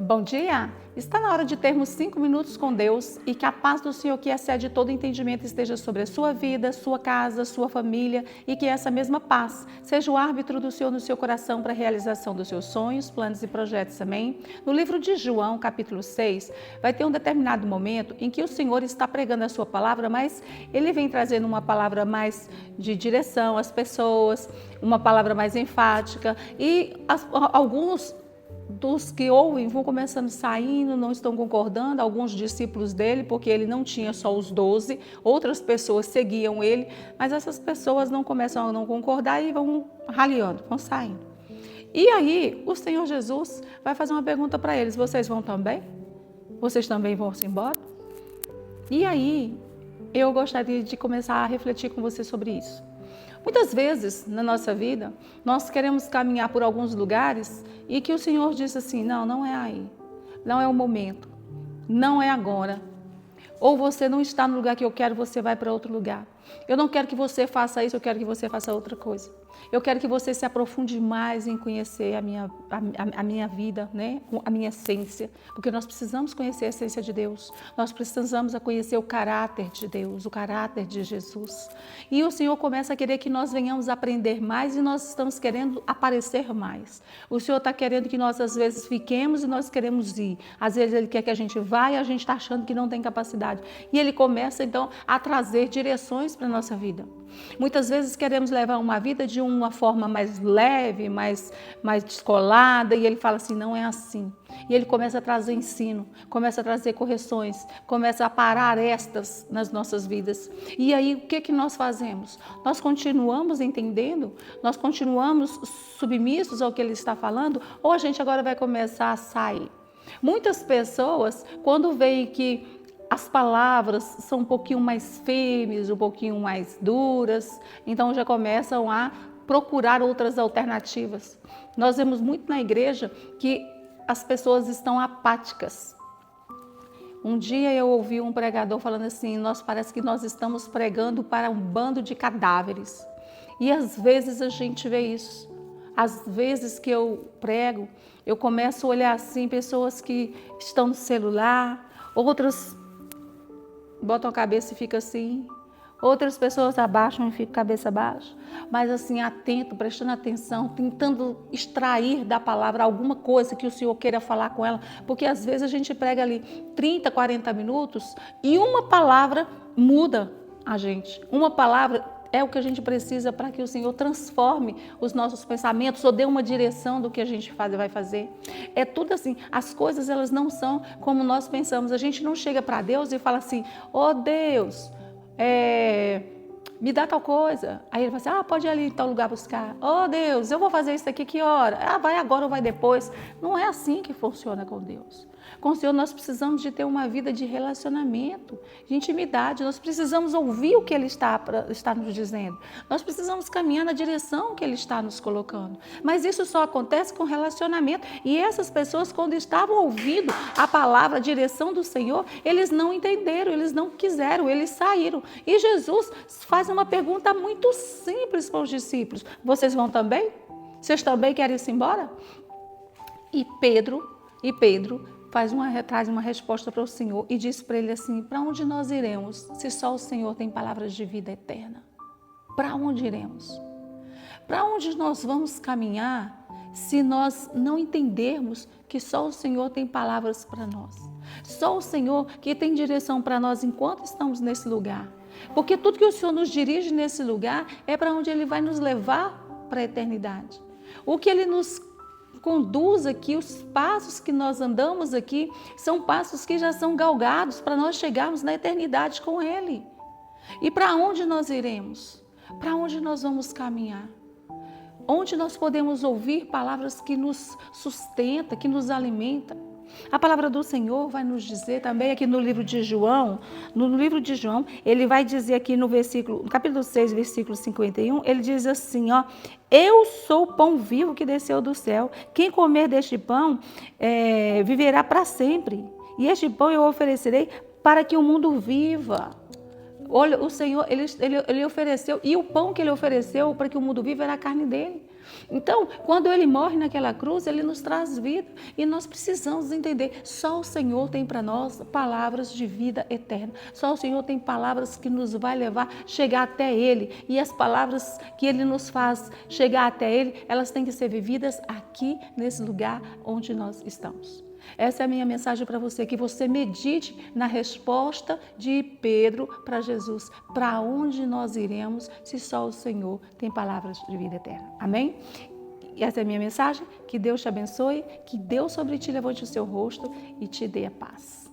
Bom dia! Está na hora de termos 5 minutos com Deus e que a paz do Senhor, que excede todo entendimento, esteja sobre a sua vida, sua casa, sua família e que essa mesma paz seja o árbitro do Senhor no seu coração para a realização dos seus sonhos, planos e projetos, amém? No livro de João, capítulo 6, vai ter um determinado momento em que o Senhor está pregando a sua palavra, mas ele vem trazendo uma palavra mais de direção às pessoas, uma palavra mais enfática e alguns dos que ouvem vão começando saindo, não estão concordando, alguns discípulos dele, porque ele não tinha só os 12, outras pessoas seguiam ele, mas essas pessoas não começam a não concordar e vão raliando, vão saindo. E aí o Senhor Jesus vai fazer uma pergunta para eles: vocês vão também? Vocês também vão se embora? E aí eu gostaria de começar a refletir com você sobre isso. Muitas vezes na nossa vida, nós queremos caminhar por alguns lugares e que o Senhor diz assim: não, não é aí, não é o momento, não é agora. Ou você não está no lugar que eu quero, você vai para outro lugar. Eu não quero que você faça isso, eu quero que você faça outra coisa. Eu quero que você se aprofunde mais em conhecer a minha vida, né? A minha essência, porque nós precisamos conhecer a essência de Deus. Nós precisamos conhecer o caráter de Deus, o caráter de Jesus. E o Senhor começa a querer que nós venhamos aprender mais e nós estamos querendo aparecer mais. O Senhor está querendo que nós às vezes fiquemos e nós queremos ir. Às vezes Ele quer que a gente vá e a gente está achando que não tem capacidade. E Ele começa então a trazer direções para a nossa vida. Muitas vezes queremos levar uma vida de uma forma mais leve, mais descolada, e Ele fala assim: não é assim. E Ele começa a trazer ensino, começa a trazer correções, começa a parar arestas nas nossas vidas. E aí o que nós fazemos? Nós continuamos entendendo? Nós continuamos submissos ao que Ele está falando? Ou a gente agora vai começar a sair? Muitas pessoas, quando veem que as palavras são um pouquinho mais firmes, um pouquinho mais duras, então já começam a procurar outras alternativas. Nós vemos muito na igreja que as pessoas estão apáticas. Um dia eu ouvi um pregador falando assim: parece que nós estamos pregando para um bando de cadáveres. E às vezes a gente vê isso. Às vezes que eu prego, eu começo a olhar assim, pessoas que estão no celular, outras botam a cabeça e fica assim. Outras pessoas abaixam e ficam cabeça baixa. Mas assim, atento, prestando atenção, tentando extrair da palavra alguma coisa que o Senhor queira falar com ela. Porque às vezes a gente prega ali 30, 40 minutos e uma palavra muda a gente. Uma palavra é o que a gente precisa para que o Senhor transforme os nossos pensamentos ou dê uma direção do que a gente vai fazer. É tudo assim, as coisas elas não são como nós pensamos. A gente não chega para Deus e fala assim: ó Deus, me dá tal coisa. Aí Ele fala assim: pode ir ali em tal lugar buscar. Oh Deus, eu vou fazer isso aqui, que hora? Vai agora ou vai depois? Não é assim que funciona com Deus. Com o Senhor nós precisamos de ter uma vida de relacionamento, de intimidade. Nós precisamos ouvir o que Ele está nos dizendo. Nós precisamos caminhar na direção que Ele está nos colocando. Mas isso só acontece com relacionamento. E essas pessoas, quando estavam ouvindo a palavra, a direção do Senhor, eles não entenderam, eles não quiseram, eles saíram. E Jesus faz uma pergunta muito simples para os discípulos: vocês vão também? Vocês também querem ir embora? E Pedro traz uma resposta para o Senhor e diz para ele assim: para onde nós iremos se só o Senhor tem palavras de vida eterna? Para onde iremos? Para onde nós vamos caminhar se nós não entendermos que só o Senhor tem palavras para nós? Só o Senhor que tem direção para nós enquanto estamos nesse lugar. Porque tudo que o Senhor nos dirige nesse lugar é para onde Ele vai nos levar para a eternidade. O que Ele nos conduz aqui, os passos que nós andamos aqui, são passos que já são galgados para nós chegarmos na eternidade com Ele. E para onde nós iremos? Para onde nós vamos caminhar? Onde nós podemos ouvir palavras que nos sustentam, que nos alimentam? A palavra do Senhor vai nos dizer também aqui no livro de João, ele vai dizer aqui no capítulo 6, versículo 51, ele diz assim, eu sou o pão vivo que desceu do céu, quem comer deste pão viverá para sempre, e este pão eu oferecerei para que o mundo viva. Olha, o Senhor, ele ofereceu, e o pão que ele ofereceu para que o mundo viva era a carne dele. Então, quando ele morre naquela cruz, ele nos traz vida. E nós precisamos entender, só o Senhor tem para nós palavras de vida eterna. Só o Senhor tem palavras que nos vai levar a chegar até Ele. E as palavras que Ele nos faz chegar até Ele, elas têm que ser vividas aqui, nesse lugar onde nós estamos. Essa é a minha mensagem para você, que você medite na resposta de Pedro para Jesus. Para onde nós iremos se só o Senhor tem palavras de vida eterna? Amém? E essa é a minha mensagem. Que Deus te abençoe, que Deus sobre ti levante o seu rosto e te dê a paz.